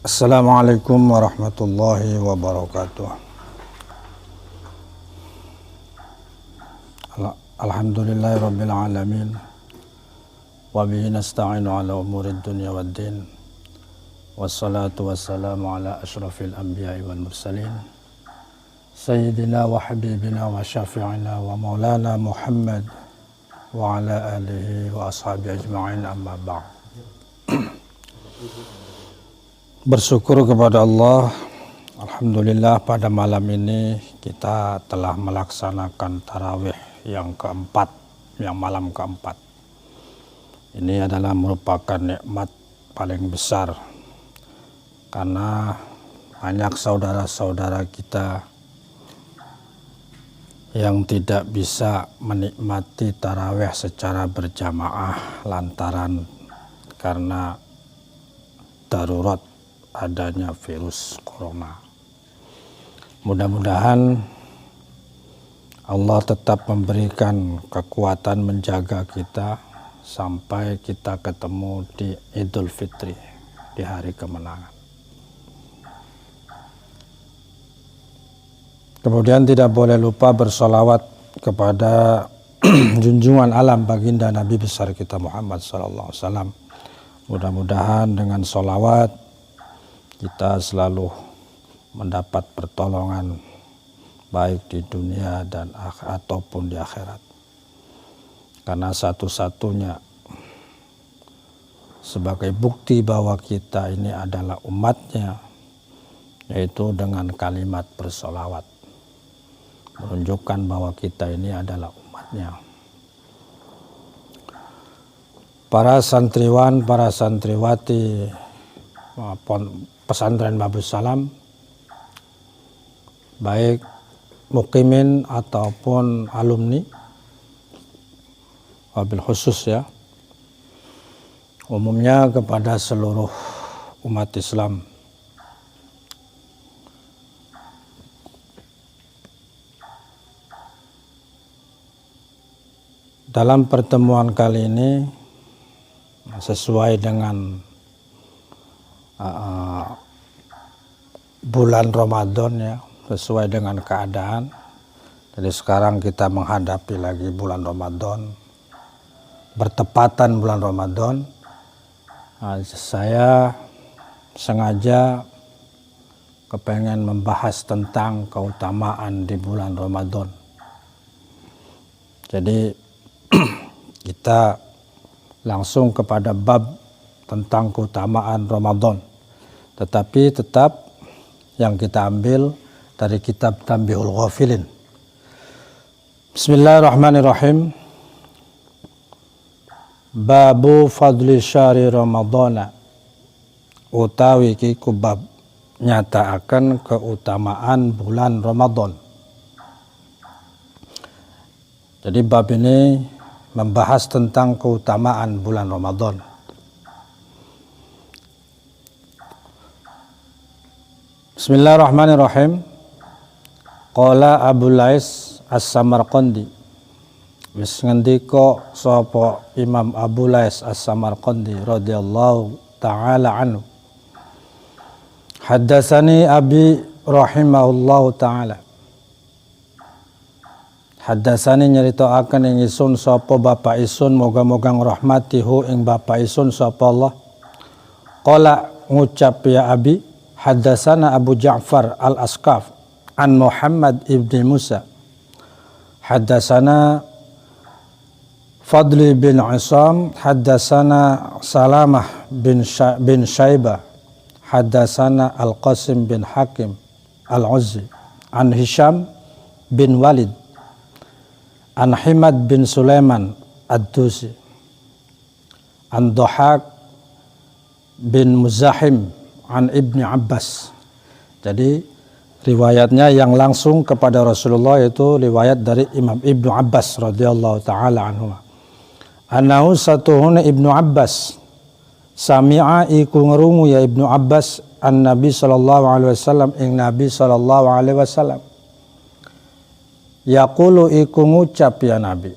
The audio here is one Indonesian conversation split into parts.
Assalamualaikum warahmatullahi wabarakatuh. Alhamdulillahirabbil alamin. Wa bihi nasta'inu ala umurid dunya waddin. Wassalatu wassalamu ala asyrafil anbiya'i wal mursalin. Sayyidina wa habibina wa syafi'ina wa maulana Muhammad wa ala alihi wa ashabi ajma'in, amma ba'd. Bersyukur kepada Allah, alhamdulillah pada malam ini kita telah melaksanakan tarawih yang keempat, yang malam keempat. Ini adalah merupakan nikmat paling besar karena banyak saudara-saudara kita yang tidak bisa menikmati tarawih secara berjamaah lantaran karena darurat adanya virus corona. Mudah-mudahan Allah tetap memberikan kekuatan menjaga kita sampai kita ketemu di Idul Fitri, di hari kemenangan. Kemudian tidak boleh lupa bersolawat kepada junjungan alam baginda Nabi besar kita Muhammad SAW. Mudah-mudahan dengan solawat kita selalu mendapat pertolongan baik di dunia dan ataupun di akhirat. Karena satu-satunya sebagai bukti bahwa kita ini adalah umatnya, yaitu dengan kalimat bersolawat, menunjukkan bahwa kita ini adalah umatnya. Para santriwan, para santriwati pesantren Babus Salam, baik mukimin ataupun alumni, wabil khusus ya, umumnya kepada seluruh umat Islam. Dalam pertemuan kali ini sesuai dengan bulan Ramadan ya, sesuai dengan keadaan. Jadi sekarang kita menghadapi lagi bulan Ramadan, bertepatan bulan Ramadan. Saya sengaja kepengen membahas tentang keutamaan di bulan Ramadan. Jadi kita langsung kepada bab tentang keutamaan Ramadan, tetapi tetap yang kita ambil dari kitab Tanbihul Ghafilin. Bismillahirrahmanirrahim. Babu fadli syahri Ramadana, utawi ki kubab nyataaken keutamaan bulan Ramadan. Jadi bab ini membahas tentang keutamaan bulan Ramadan. Bismillahirrahmanirrahim. Qala Abu Lais As-Samarqandi. Wis ngendika sapa Imam Abu Lais As-Samarqandi radhiyallahu taala anhu. Haddatsani Abi rahimahullahu taala. Haddatsani nyritakaken ing isun sapa bapak isun, moga-moga ngrahmati hu ing bapak isun sapa Allah. Qala ngucap ya Abi, haddatsana Abu Ja'far al-Askaf an Muhammad ibn Musa. Haddatsana Fadli bin Isam, haddatsana Salamah bin Syaibah, haddatsana Al-Qasim bin Hakim Al-Uzzi an Hisham bin Walid an Himad bin Sulaiman Ad-Dusi an Dhahak bin Muzahim an Ibni Abbas. Jadi riwayatnya yang langsung kepada Rasulullah itu riwayat dari Imam Ibnu Abbas radhiyallahu taala anhu. Anahu satuhuna Ibnu Abbas sami'a iku ngerungu ya Ibnu Abbas an Nabi sallallahu alaihi wasallam ing Nabi sallallahu alaihi wasallam. Yaqulu iku ngucap ya Nabi.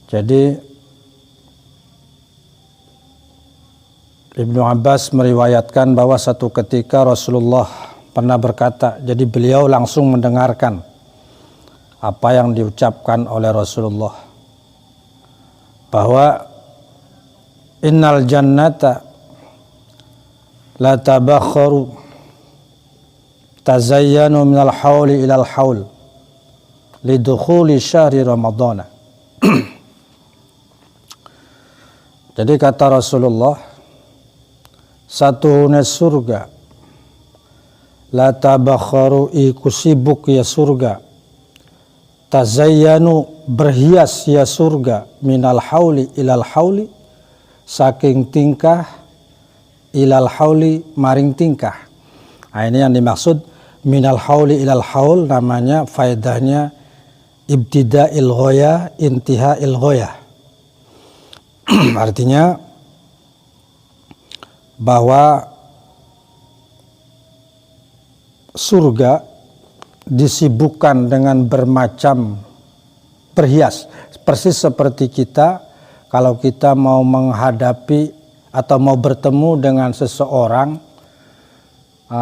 Jadi Ibnu Abbas meriwayatkan bahwa satu ketika Rasulullah pernah berkata, jadi beliau langsung mendengarkan apa yang diucapkan oleh Rasulullah, bahwa innal jannata la tabakharu tazayyanu minal hauli ilal haul lidukhuli syahri ramadhana. Jadi kata Rasulullah, satu surga la tabakharu iku sibuk ya surga, tazayyanu berhias ya surga, minal hauli ilal hauli saking tingkah, ilal hauli maring tingkah. Nah, ini yang dimaksud minal hauli ilal haul, namanya faedahnya ibtida'il ghaya intiha'il ghaya. Artinya bahwa surga disibukkan dengan bermacam berhias, persis seperti kita kalau kita mau menghadapi atau mau bertemu dengan seseorang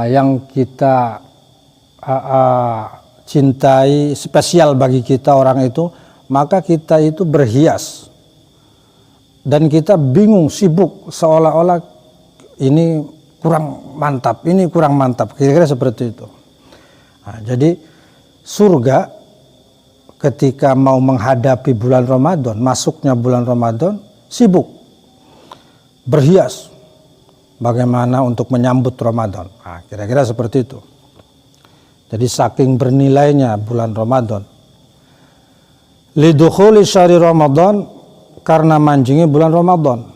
yang kita cintai, spesial bagi kita orang itu, maka kita itu berhias dan kita bingung, sibuk, seolah-olah ini kurang mantap, ini kurang mantap, kira-kira seperti itu. Nah, jadi surga ketika mau menghadapi bulan Ramadan, masuknya bulan Ramadan, sibuk, berhias, bagaimana untuk menyambut Ramadan. Nah, kira-kira seperti itu. Jadi saking bernilainya bulan Ramadan. Lidukhuli syahri Ramadan, karena manjingnya bulan Ramadan.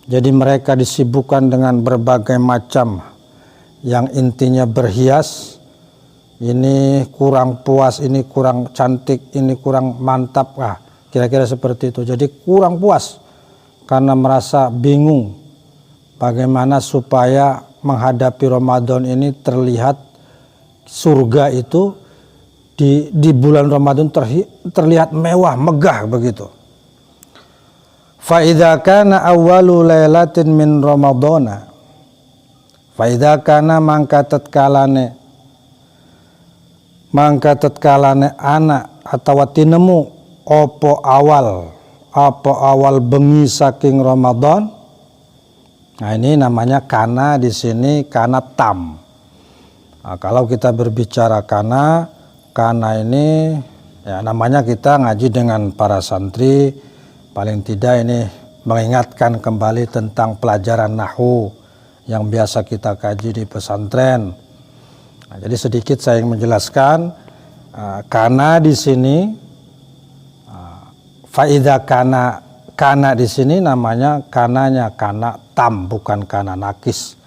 Jadi mereka disibukkan dengan berbagai macam yang intinya berhias. Ini kurang puas, ini kurang cantik, ini kurang mantap. Kira-kira seperti itu. Jadi kurang puas karena merasa bingung bagaimana supaya menghadapi Ramadan ini terlihat surga itu di bulan Ramadan terlihat mewah, megah begitu. Fa idza kana awwalu lailatin min ramadhana, fa idza kana mangka tatkalane anak atawa tinemu apa awal bengi saking Ramadan. Nah, ini namanya kana di sini kana tam. Nah, kalau kita berbicara kana ini ya namanya kita ngaji dengan para santri, paling tidak ini mengingatkan kembali tentang pelajaran nahwu yang biasa kita kaji di pesantren. Nah, jadi sedikit saya ingin menjelaskan kana di sini, faida kana di sini namanya kananya kana tam, bukan kana nakis.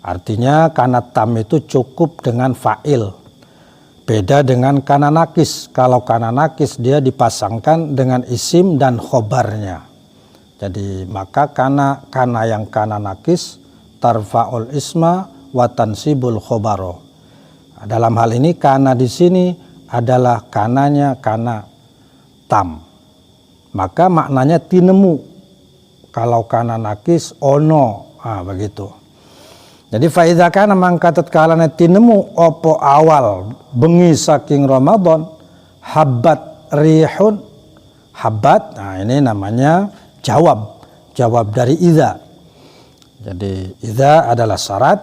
Artinya kana tam itu cukup dengan fa'il. Beda dengan kana nakis. Kalau kana nakis dia dipasangkan dengan isim dan khobarnya. Jadi maka kana yang kana nakis tarfa'ul isma wa tansibul khobaro. Dalam hal ini kana di sini adalah kananya kana tam. Maka maknanya tinemu. Kalau kana nakis ono, begitu. Jadi faidza kana mangka tatkalane tinemu opo awal bengi saking Ramadan habbat rihun, habbat, nah ini namanya jawab dari idza. Jadi idza adalah syarat,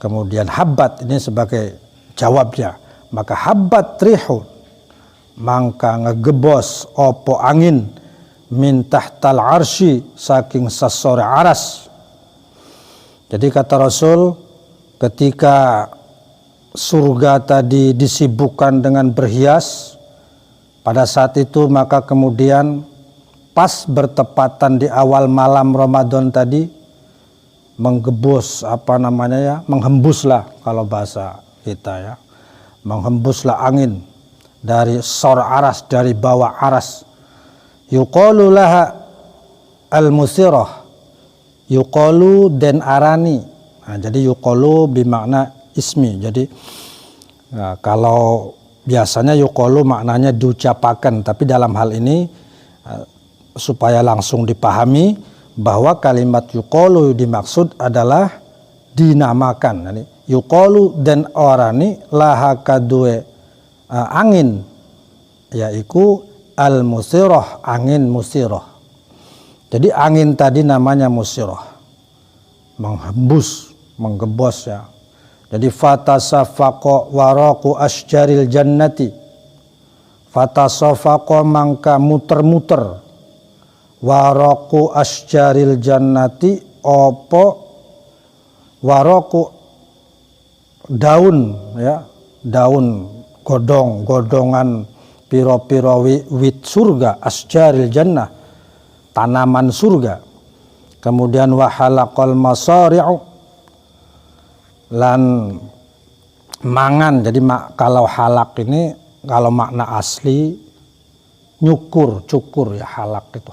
kemudian habbat ini sebagai jawabnya. Maka habbat rihun, mangka ngegebos opo angin min tahtal arsy saking sasore aras. Jadi kata Rasul, ketika surga tadi disibukkan dengan berhias, pada saat itu maka kemudian pas bertepatan di awal malam Ramadan tadi, menghembuslah kalau bahasa kita ya, menghembuslah angin dari sor aras, dari bawah aras. Yuqalu laha al-musirah, yuqalu den arani. Nah, jadi yuqalu bermakna ismi. Jadi kalau biasanya yuqalu maknanya diucapakan, tapi dalam hal ini supaya langsung dipahami, bahwa kalimat yuqalu dimaksud adalah dinamakan. Yuqalu dan orani laha kadue angin, yaitu al-musirah, angin musirah. Jadi angin tadi namanya musirah, menghembus, menggebos ya. Jadi fatasafaqa waraqu asjaril jannati, fatasafaqa mangka muter-muter, waraqu asjaril jannati opo waraqu daun ya, daun godongan piro-piro wit surga, asjaril jannah, tanaman surga. Kemudian wahalaqal masari'u, lan mangan. Jadi kalau halak ini, kalau makna asli cukur ya, halak itu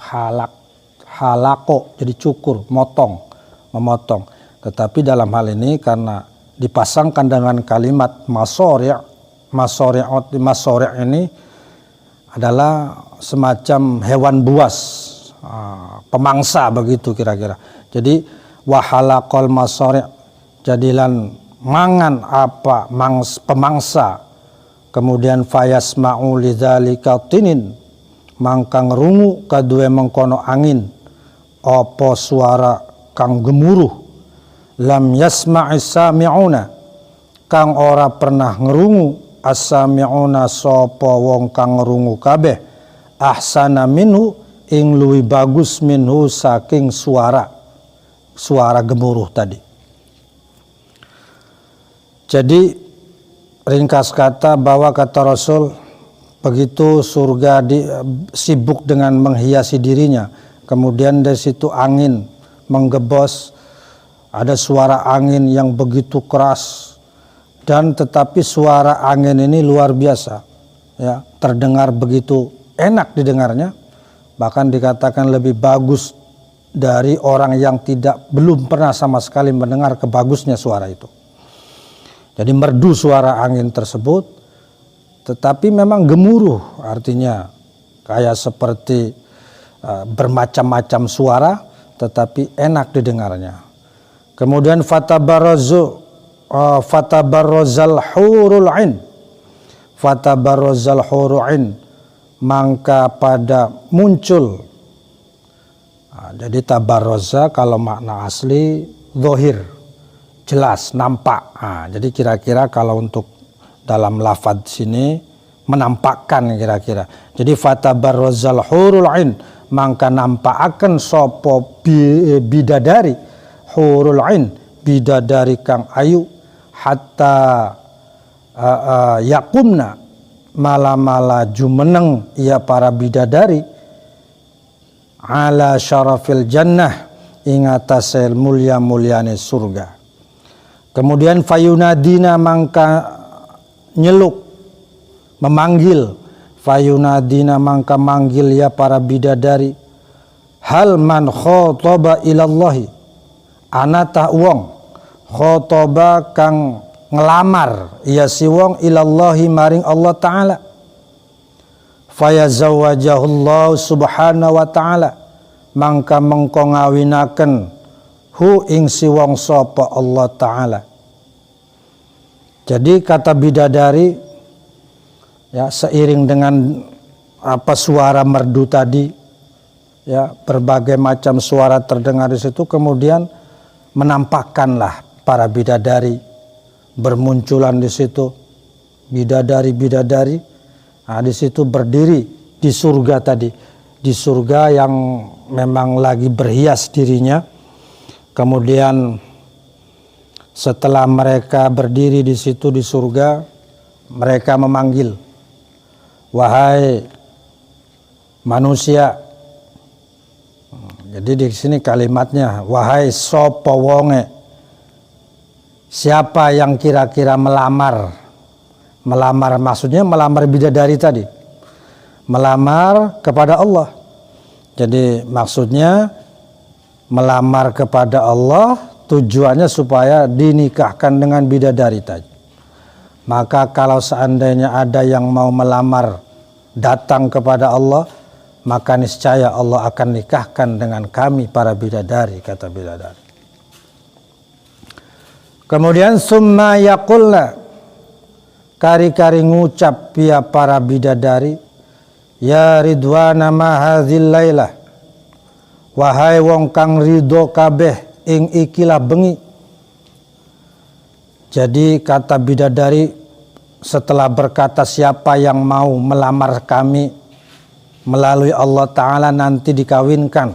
halako, jadi cukur, memotong. Tetapi dalam hal ini karena dipasangkan dengan kalimat masori' ini adalah semacam hewan buas, pemangsa begitu kira-kira. Jadi wahalaqal masari', jadilan mangan apa pemangsa. Kemudian fayasma'u lidzalika tinin, mangka ngrungu kadue mengkono angin apa suara kang gemuruh, lam yasma'is sami'una, kang ora pernah ngrungu as-sami'una sapa wong kang ngrungu kabeh, ahsana minhu ing luwih bagus minhu saking suara gemuruh tadi. Jadi ringkas kata bahwa kata Rasul, begitu surga sibuk dengan menghiasi dirinya, kemudian dari situ angin menggebos, ada suara angin yang begitu keras, dan tetapi suara angin ini luar biasa ya, terdengar begitu enak didengarnya, bahkan dikatakan lebih bagus dari orang yang belum pernah sama sekali mendengar kebagusnya suara itu. Jadi merdu suara angin tersebut, tetapi memang gemuruh, artinya kayak seperti bermacam-macam suara, tetapi enak didengarnya. Kemudian fatabarrazal hurul ain, fatabarrazal hurul ain, mangka pada muncul. Jadi tabarraza kalau makna asli zahir, jelas, nampak. Jadi kira-kira kalau untuk dalam lafadz sini menampakkan kira-kira. Jadi fatabarrazal hurul ain, mangka nampakaken sapa bidadari, hurul ain, bidadari kang ayu, hatta yakumna, mala-mala jumeneng ia para bidadari, ala syarafil jannah, ing atase mulia-muliane surga. Kemudian fayunadina, mangka nyeluk, memanggil, fayunadina mangka manggil ya para bidadari, hal man khotoba ilallahi, anata wong khotoba kang ngelamar ya si wong ilallahi maring Allah Ta'ala, fayazawajahullahu subhanahu wa ta'ala, mangka mengko ngawinaken hu ing si wong sapa Allah Ta'ala. Jadi kata bidadari ya, seiring dengan suara merdu tadi ya, berbagai macam suara terdengar di situ, kemudian menampakkanlah para bidadari bermunculan di situ, bidadari. Nah, di situ berdiri di surga tadi, di surga yang memang lagi berhias dirinya. Kemudian setelah mereka berdiri di situ di surga, mereka memanggil, wahai manusia. Jadi di sini kalimatnya, wahai sapa wonge, siapa yang kira-kira melamar maksudnya melamar bidadari tadi, melamar kepada Allah. Jadi maksudnya melamar kepada Allah tujuannya supaya dinikahkan dengan bidadari tadi. Maka kalau seandainya ada yang mau melamar datang kepada Allah, maka niscaya Allah akan nikahkan dengan kami para bidadari, kata bidadari. Kemudian summa yaqulna, kari-kari ngucap ya para bidadari, ya ridwana ma hadzil lailah, wahai wong kang ridho kabeh ing ikilah bengi. Jadi kata bidadari setelah berkata siapa yang mau melamar kami melalui Allah Ta'ala nanti dikawinkan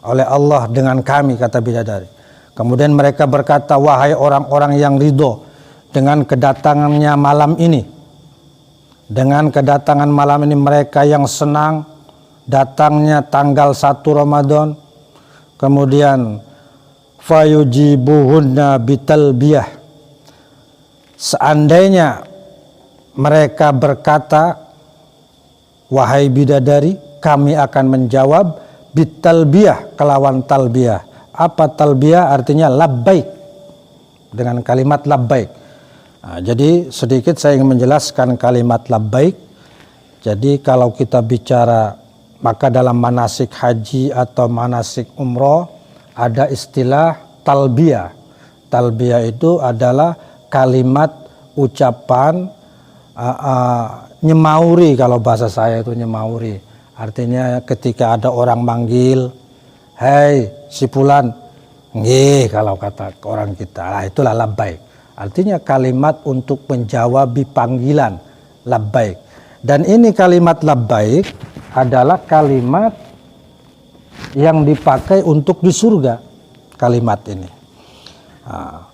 oleh Allah dengan kami, kata bidadari. Kemudian mereka berkata, wahai orang-orang yang ridho dengan kedatangannya malam ini. Dengan kedatangan malam ini mereka yang senang datangnya tanggal 1 Ramadan. Kemudian fayujibuhunna bitalbiyah. Seandainya mereka berkata, wahai bidadari, kami akan menjawab bitalbiyah, kelawan talbiyah. Apa talbiyah? Artinya labbaik, dengan kalimat labbaik. Nah, jadi sedikit saya ingin menjelaskan kalimat labbaik. Jadi kalau kita bicara, maka dalam manasik haji atau manasik umroh ada istilah talbiyah. Talbiyah itu adalah kalimat ucapan nyemauri, kalau bahasa saya itu nyemauri. Artinya ketika ada orang manggil, hei si fulan, nggih kalau kata orang kita, nah, itulah labbaik. Artinya kalimat untuk menjawabi panggilan, labbaik. Dan ini kalimat labbaik adalah kalimat yang dipakai untuk di surga, kalimat ini. Nah,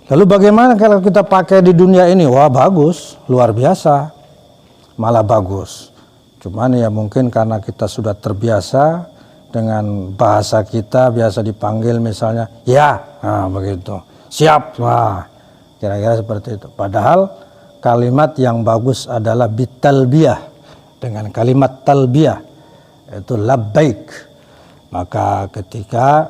lalu bagaimana kalau kita pakai di dunia ini? Wah bagus, luar biasa, malah bagus. Cuman ya mungkin karena kita sudah terbiasa dengan bahasa kita, biasa dipanggil misalnya ya, nah begitu, siap, wah kira-kira seperti itu. Padahal kalimat yang bagus adalah bitalbiyah, dengan kalimat talbiyah itu labbaik. Maka ketika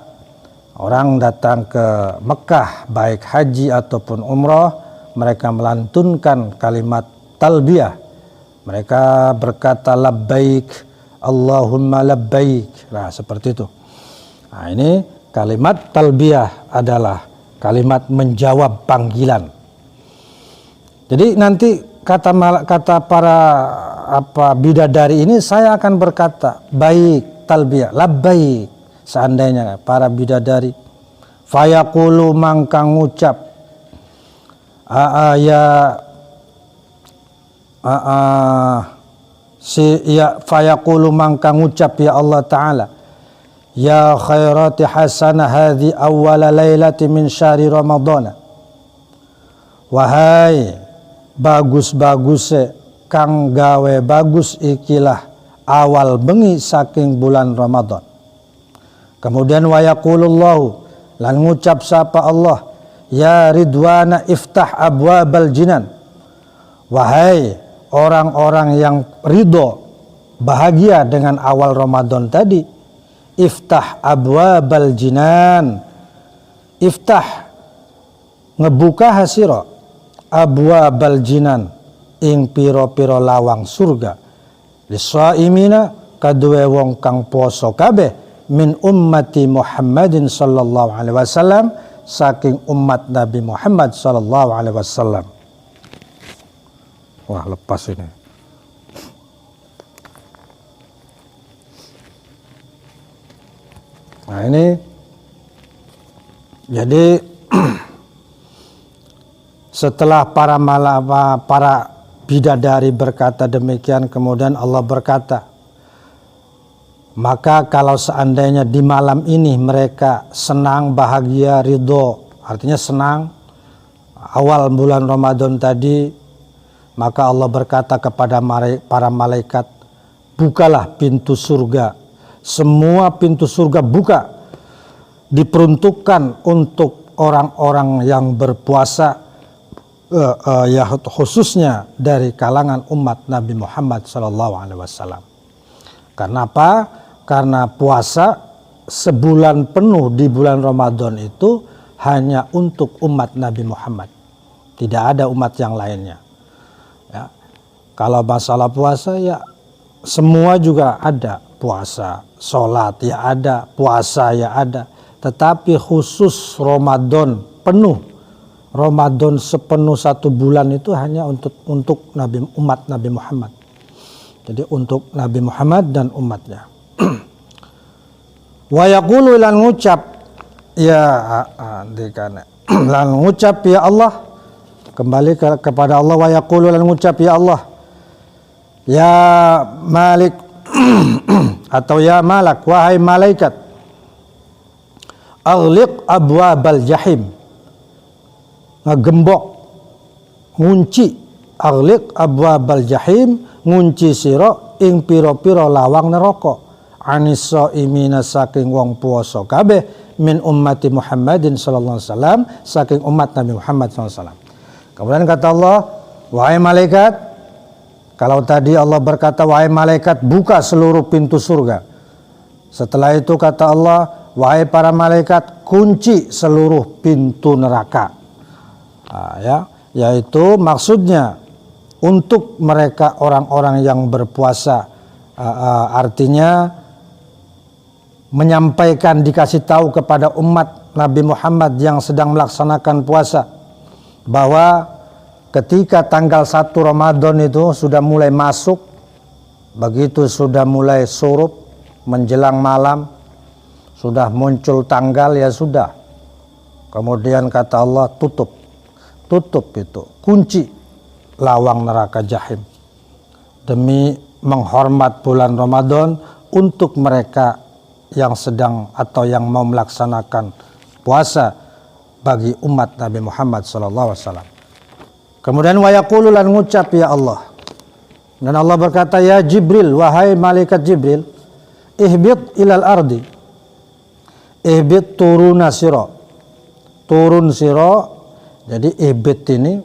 orang datang ke Mekah baik haji ataupun umroh, mereka melantunkan kalimat talbiyah. Mereka berkata labbaik Allahumma labbaik. Nah, seperti itu. Nah, ini kalimat talbiyah adalah kalimat menjawab panggilan. Jadi nanti kata para bidadari ini, saya akan berkata baik talbiyah, labbaik. Seandainya para bidadari, fayaqulu mangkang ngucap fayaqulu mangkang ngucap ya Allah Ta'ala, ya khairati hasanah hadhi awwala lailati min syahri ramadana, wahai bagus-baguse kang gawe bagus ikilah awal bengi saking bulan Ramadan. Kemudian wa yaqulullahu, lan ngucap sapa Allah, ya ridwana iftah abwabal jinan, wahai orang-orang yang ridho bahagia dengan awal Ramadan tadi, iftah abwabal jinan, iftah ngebuka hasira abwabal jinan ing piro-piro lawang surga, lisaimina kadue wong kang poso kabeh, min ummati Muhammadin sallallahu alaihi wasallam, saking umat Nabi Muhammad sallallahu alaihi wasallam. Wah, lepas ini. Nah, ini jadi setelah para bidadari berkata demikian, kemudian Allah berkata, maka kalau seandainya di malam ini mereka senang, bahagia, ridho, artinya senang awal bulan Ramadan tadi, maka Allah berkata kepada para malaikat, bukalah pintu surga. Semua pintu surga buka, diperuntukkan untuk orang-orang yang berpuasa, ya khususnya dari kalangan umat Nabi Muhammad SAW. Karena apa? Karena puasa sebulan penuh di bulan Ramadan itu hanya untuk umat Nabi Muhammad. Tidak ada umat yang lainnya. Ya. Kalau masalah puasa ya semua juga ada, puasa, sholat ya ada, puasa ya ada, tetapi khusus Ramadan penuh, Ramadan sepenuh 1 bulan itu hanya untuk umat Nabi Muhammad. Jadi untuk Nabi Muhammad dan umatnya. Wa yaqulu lan ngucap ya lan ngucap ya Allah, kembali kepada Allah. Wa yaqulu lan ngucap ya Allah, ya Malik atau ya Malak, wahai malaikat, aghliq abwabal jahim, ngegembok, ngunci, aghliq abwabal jahim, ngunci sira ing pira-pira lawang neraka, anisa imina saking wong puasa kabeh, min ummati Muhammadin sallallahu alaihi wasallam, saking umat Nabi Muhammad sallallahu alaihi wasallam. Kemudian kata Allah, wahai malaikat, kalau tadi Allah berkata wahai malaikat buka seluruh pintu surga, setelah itu kata Allah wahai para malaikat kunci seluruh pintu neraka. Yaitu maksudnya untuk mereka orang-orang yang berpuasa, artinya menyampaikan, dikasih tahu kepada umat Nabi Muhammad yang sedang melaksanakan puasa bahwa ketika tanggal 1 Ramadan itu sudah mulai masuk, begitu sudah mulai surup menjelang malam, sudah muncul tanggal, ya sudah, kemudian kata Allah tutup itu, kunci lawang neraka jahim demi menghormat bulan Ramadan untuk mereka yang sedang atau yang mau melaksanakan puasa bagi umat Nabi Muhammad SAW. Kemudian wa yaqulu lan ngucap ya Allah, dan Allah berkata ya Jibril, wahai malaikat Jibril, ihbit ilal ardi, ihbit turun siro. Jadi ihbit ini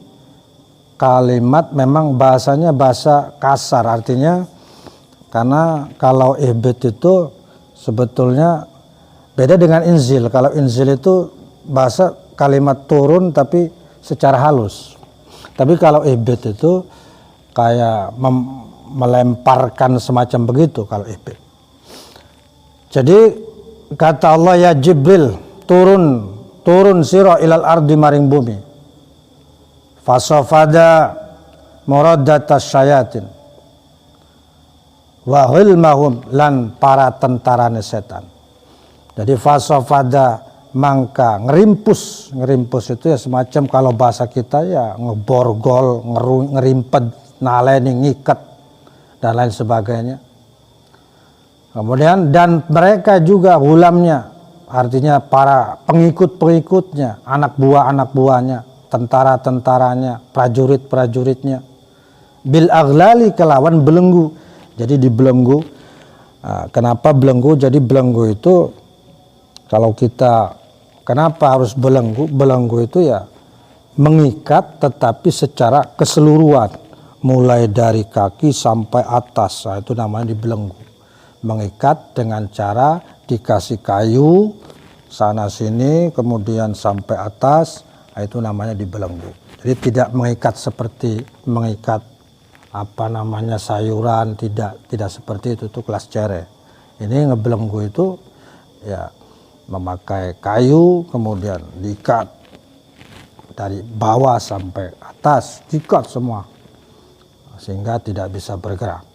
kalimat memang bahasanya bahasa kasar, artinya karena kalau ihbit itu sebetulnya beda dengan inzil. Kalau inzil itu bahasa kalimat turun tapi secara halus. Tapi kalau ihbit itu kayak melemparkan semacam begitu kalau ihbit. Jadi kata Allah ya Jibril, turun sira ilal ardi maring bumi. Fasafada muradatas syayatin wa hilmahum lan para tentarane setan. Jadi fasafada mangka ngerimpus itu ya semacam kalau bahasa kita ya ngeborgol, ngerimpet, naleni, ngikat dan lain sebagainya. Kemudian dan mereka juga hulamnya, artinya para pengikut-pengikutnya, anak buahnya, tentara-tentaranya, prajurit-prajuritnya, bil aghlali kelawan belenggu. Jadi dibelenggu. Kenapa belenggu? Jadi belenggu itu kalau kita kenapa harus belenggu? Belenggu itu ya mengikat tetapi secara keseluruhan, mulai dari kaki sampai atas. Itu namanya dibelenggu. Mengikat dengan cara dikasih kayu sana sini kemudian sampai atas. Itu namanya dibelenggu. Jadi tidak mengikat seperti mengikat sayuran, tidak seperti itu kelas cere. Ini ngebelenggu itu ya memakai kayu kemudian diikat dari bawah sampai atas, diikat semua sehingga tidak bisa bergerak.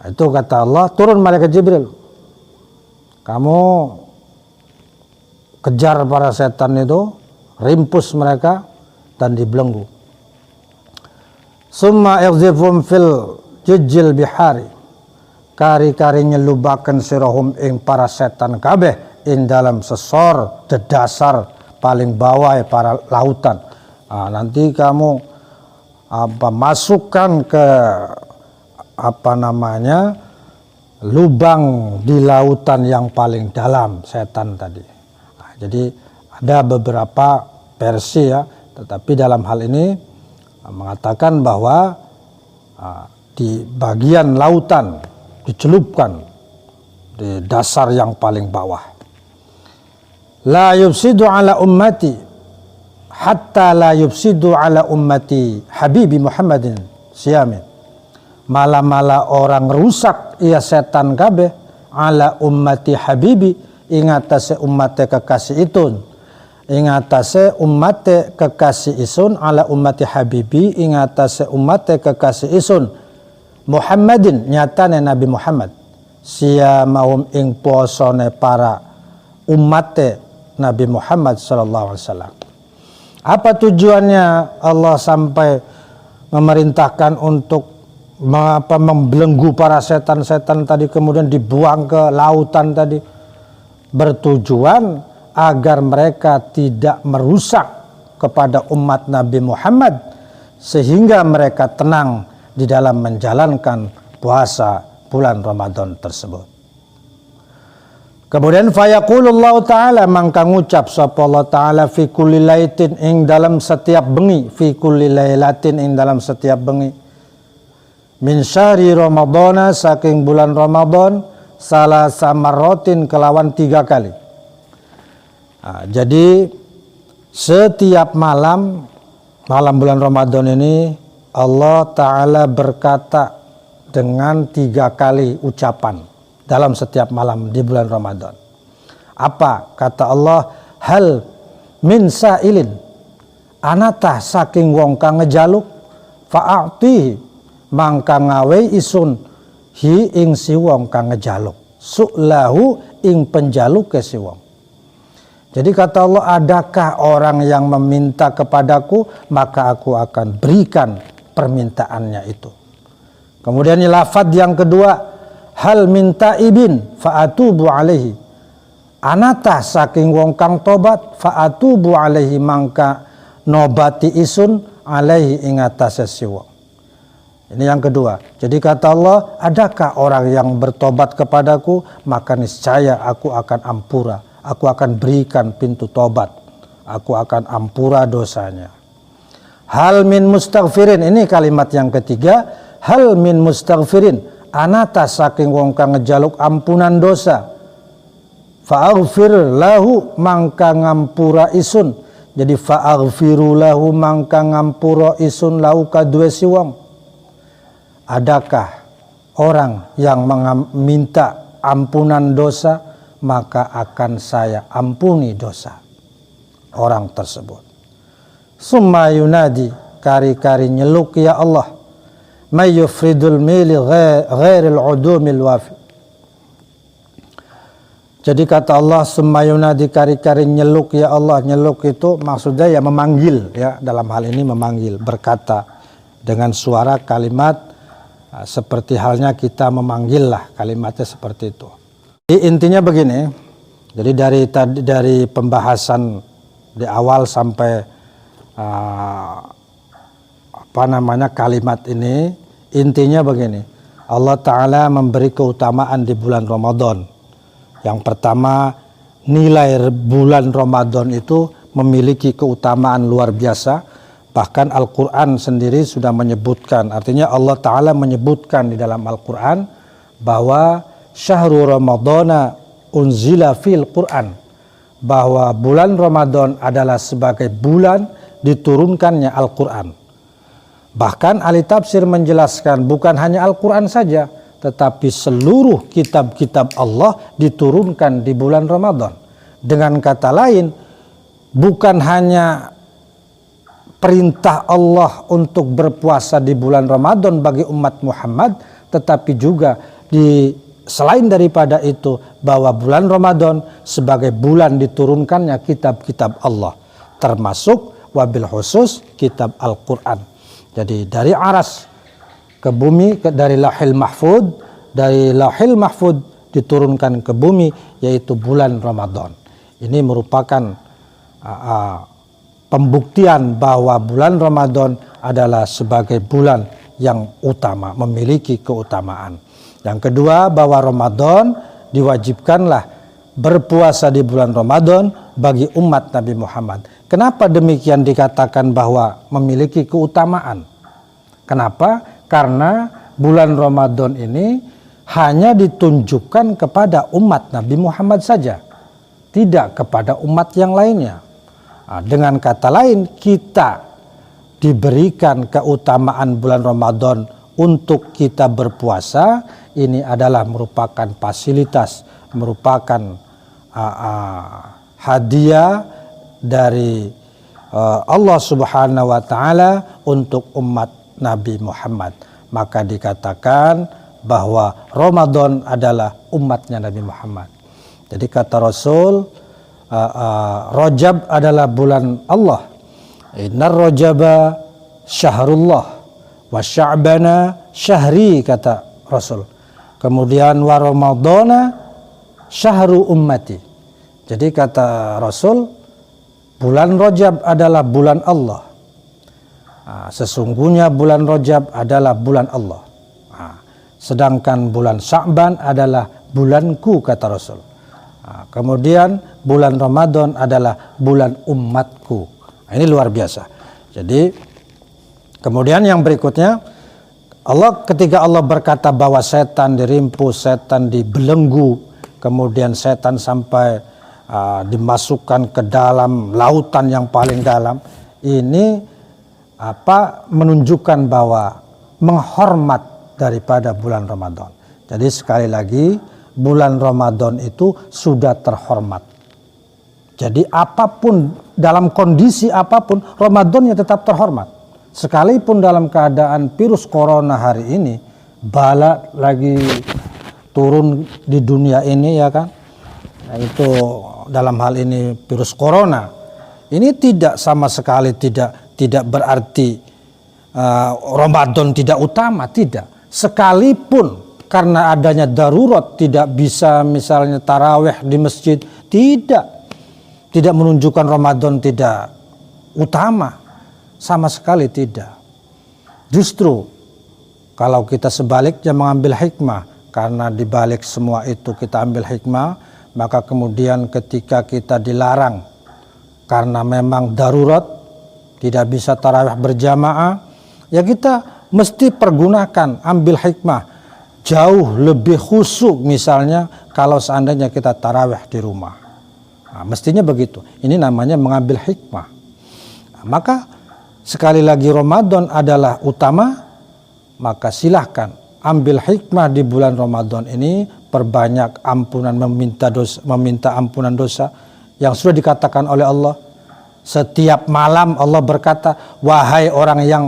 Itu kata Allah, turun malaikat Jibril, kamu kejar para setan itu, rimpus mereka dan dibelenggu. Summa ighzifhum fil jijil bihari, kari-kari nyelubaken sirahum ing para setan kabeh ing dalam sesor dedasar paling bawah para lautan. Nanti kamu masukkan ke lubang di lautan yang paling dalam setan tadi. Jadi ada beberapa versi ya, tetapi dalam hal ini mengatakan bahwa di bagian lautan dicelupkan di dasar yang paling bawah. La yufsidu ala ummati hatta la yufsidu ala ummati Habibi Muhammadin siyami Mala-mala orang rusak ia setan kabeh ala ummati habibi ingatase ummate kekasih itun. Ingatase ummate kekasih isun ala ummati habibi ingatase ummate kekasih isun. Muhammadin nyatane Nabi Muhammad. Sia maum ing posone para ummate Nabi Muhammad sallallahu alaihi wasallam. Apa tujuannya Allah sampai memerintahkan untuk membelenggu para setan-setan tadi kemudian dibuang ke lautan tadi? Bertujuan agar mereka tidak merusak kepada umat Nabi Muhammad sehingga mereka tenang di dalam menjalankan puasa bulan Ramadan tersebut. Kemudian fayaqulullahu ta'ala mangka ngucap sapa Allah ta'ala fi kulli lailatin ing dalam setiap bengi, fi kulli lailatin ing dalam setiap bengi, min syahri ramadhana saking bulan Ramadan salasa marratin kelawan 3 kali. Jadi setiap malam bulan Ramadan ini Allah ta'ala berkata dengan 3 kali ucapan dalam setiap malam di bulan Ramadan. Apa kata Allah? Hal min sa'ilin, anatah saking wong kang ngejaluk, fa'atihi mangka ngawe isun hi ing si wong kang ngejaluk, su'lahu ing penjaluke si wong. Jadi kata Allah, adakah orang yang meminta kepadaku maka aku akan berikan permintaannya itu. Kemudian lafaz yang kedua, hal minta ibin fa'atubu alaihi, anata saking wong kang tobat, fa'atubu alaihi mangka nobati isun alaihi ing atase si wong. Ini yang kedua. Jadi kata Allah, adakah orang yang bertobat kepadaku maka niscaya aku akan ampura, aku akan berikan pintu tobat, aku akan ampura dosanya. Hal min mustaghfirin, ini kalimat yang ketiga, hal min mustaghfirin, anata saking wong kang ngejaluk ampunan dosa, fa'aghfir lahu mangka ngampura isun. Jadi fa'aghfiru lahu mangka ngampura isun lahu kadue si wong. Adakah orang yang meminta ampunan dosa maka akan saya ampuni dosa orang tersebut. Summa yunadi, kari-kari nyeluk ya Allah, may yufridul mili ghairil udumil wafi. Jadi kata Allah, semayuna di kari-kari nyeluk ya Allah. Nyeluk itu maksudnya ya memanggil, ya, dalam hal ini memanggil, berkata dengan suara kalimat seperti halnya kita memanggil lah, kalimatnya seperti itu. Jadi intinya begini, jadi dari pembahasan di awal sampai kalimat ini, intinya begini, Allah Ta'ala memberi keutamaan di bulan Ramadan. Yang pertama, nilai bulan Ramadan itu memiliki keutamaan luar biasa. Bahkan Al-Quran sendiri sudah menyebutkan, artinya Allah Ta'ala menyebutkan di dalam Al-Quran bahwa syahrul Ramadana unzila fil Quran, bahwa bulan Ramadan adalah sebagai bulan diturunkannya Al-Quran. Bahkan ahli tafsir menjelaskan bukan hanya Al-Quran saja, tetapi seluruh kitab-kitab Allah diturunkan di bulan Ramadan. Dengan kata lain, bukan hanya perintah Allah untuk berpuasa di bulan Ramadan bagi umat Muhammad, tetapi juga selain daripada itu, bahwa bulan Ramadan sebagai bulan diturunkannya kitab-kitab Allah, termasuk wabil khusus kitab Al-Quran. Jadi dari aras ke bumi, dari Lauhil Mahfud, dari Lauhil Mahfud diturunkan ke bumi, yaitu bulan Ramadan. Ini merupakan pembuktian bahwa bulan Ramadan adalah sebagai bulan yang utama, memiliki keutamaan. Yang kedua, bahwa Ramadan diwajibkanlah berpuasa di bulan Ramadan bagi umat Nabi Muhammad. Kenapa demikian dikatakan bahwa memiliki keutamaan? Kenapa? Karena bulan Ramadan ini hanya ditunjukkan kepada umat Nabi Muhammad saja, tidak kepada umat yang lainnya. Dengan kata lain, kita diberikan keutamaan bulan Ramadan untuk kita berpuasa ini adalah merupakan fasilitas, merupakan hadiah dari Allah Subhanahu wa taala untuk umat Nabi Muhammad. Maka dikatakan bahwa Ramadan adalah umatnya Nabi Muhammad. Jadi kata Rasul, Rajab adalah bulan Allah. Innar Rajaba syahrullah wa sya'bana syahri, kata Rasul. Kemudian wa Ramadana syahru ummati. Jadi kata Rasul, bulan Rajab adalah bulan Allah. Sesungguhnya bulan Rajab adalah bulan Allah. Sedangkan bulan Sya'ban adalah bulanku, kata Rasul. Kemudian bulan Ramadan adalah bulan umatku. Ini luar biasa. Jadi kemudian yang berikutnya, ketika Allah berkata bahwa setan dirimpu, setan dibelenggu, kemudian setan sampai dimasukkan ke dalam lautan yang paling dalam, ini menunjukkan bahwa menghormat daripada bulan Ramadan. Jadi sekali lagi, bulan Ramadan itu sudah terhormat. Jadi apapun, dalam kondisi apapun, Ramadannya tetap terhormat. Sekalipun dalam keadaan virus corona hari ini, bala lagi turun di dunia ini, ya kan. Nah, itu dalam hal ini virus corona. Ini tidak sama sekali tidak berarti Ramadan tidak utama, tidak. Sekalipun karena adanya darurat tidak bisa misalnya tarawih di masjid, tidak menunjukkan Ramadan tidak utama, sama sekali tidak. Justru kalau kita sebaliknya mengambil hikmah, karena dibalik semua itu kita ambil hikmah, maka kemudian ketika kita dilarang karena memang darurat tidak bisa tarawih berjamaah, ya kita mesti pergunakan, ambil hikmah, jauh lebih khusyuk misalnya kalau seandainya kita tarawih di rumah. Nah, mestinya begitu. Ini namanya mengambil hikmah. Nah, maka sekali lagi Ramadan adalah utama, maka silahkan ambil hikmah di bulan Ramadan ini, perbanyak ampunan, meminta ampunan dosa yang sudah dikatakan oleh Allah. Setiap malam Allah berkata, wahai orang yang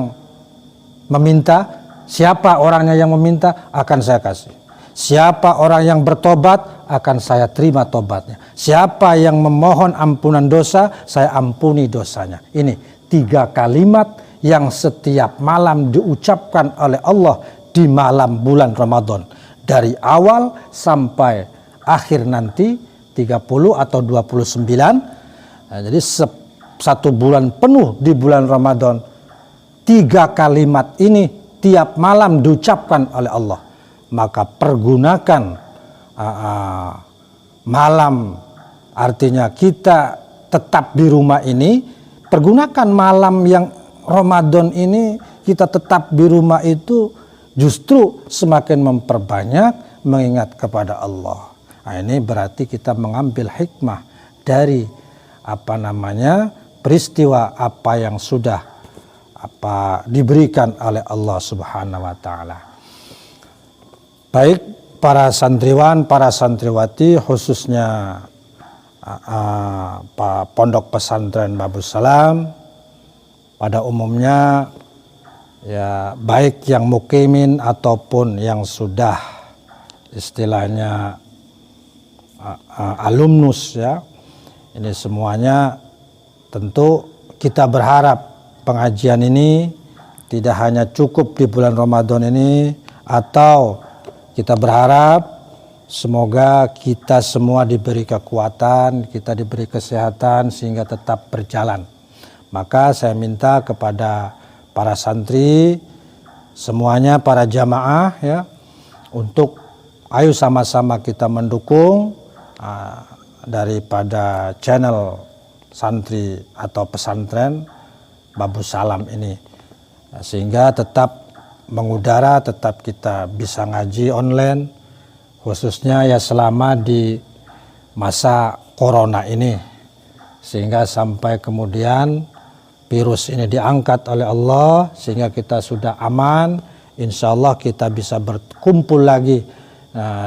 meminta, siapa orangnya yang meminta akan saya kasih. Siapa orang yang bertobat akan saya terima tobatnya. Siapa yang memohon ampunan dosa, saya ampuni dosanya. Ini 3 kalimat yang setiap malam diucapkan oleh Allah di malam bulan Ramadan. Dari awal sampai akhir nanti 30 atau 29. Nah, jadi 1 bulan penuh di bulan Ramadan, 3 kalimat ini tiap malam diucapkan oleh Allah. Maka pergunakan malam, artinya kita tetap di rumah ini, pergunakan malam yang Ramadan ini kita tetap di rumah itu justru semakin memperbanyak mengingat kepada Allah. Nah, ini berarti kita mengambil hikmah dari peristiwa apa yang sudah diberikan oleh Allah Subhanahu wa taala. Baik para santriwan, para santriwati, khususnya Pondok Pesantren Babus Salam, pada umumnya ya baik yang mukimin ataupun yang sudah istilahnya alumnus, ya, ini semuanya tentu kita berharap pengajian ini tidak hanya cukup di bulan Ramadan ini, atau kita berharap semoga kita semua diberi kekuatan, kita diberi kesehatan sehingga tetap berjalan. Maka saya minta kepada para santri semuanya, para jamaah, ya, untuk ayo sama-sama kita mendukung daripada channel santri atau pesantren Babus Salam ini, sehingga tetap mengudara, tetap kita bisa ngaji online, khususnya ya selama di masa corona ini, sehingga sampai kemudian virus ini diangkat oleh Allah sehingga kita sudah aman, insya Allah kita bisa berkumpul lagi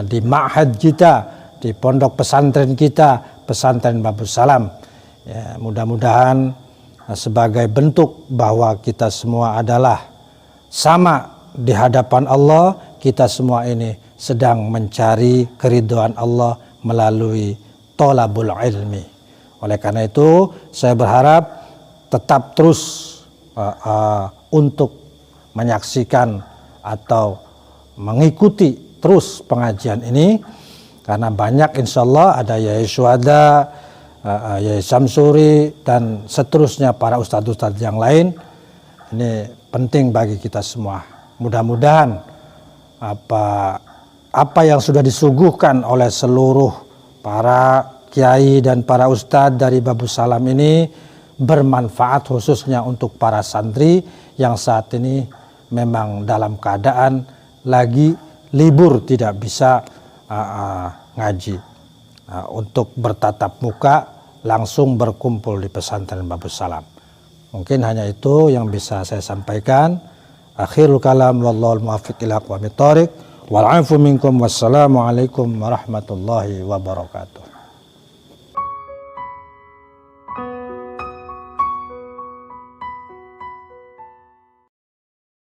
di ma'had kita, di pondok pesantren kita, pesantren Babus Salam. Ya, mudah-mudahan sebagai bentuk bahwa kita semua adalah sama di hadapan Allah, kita semua ini sedang mencari keridhaan Allah melalui thalabul ilmi. Oleh karena itu saya berharap tetap terus untuk menyaksikan atau mengikuti terus pengajian ini, karena banyak insya Allah ada Yai Syuhada, Yai Samsuri dan seterusnya para ustadz-ustadz yang lain. Ini penting bagi kita semua. Mudah-mudahan apa yang sudah disuguhkan oleh seluruh para kiai dan para ustadz dari Babus Salam ini bermanfaat khususnya untuk para santri yang saat ini memang dalam keadaan lagi libur, tidak bisa ngaji, untuk bertatap muka langsung berkumpul di pesantren Babus Salam. Mungkin hanya itu yang bisa saya sampaikan. Akhirul kalam wallahul muwaffiq ila aqwamit thoriq wal 'afu minkum wassalamu alaikum warahmatullahi wabarakatuh.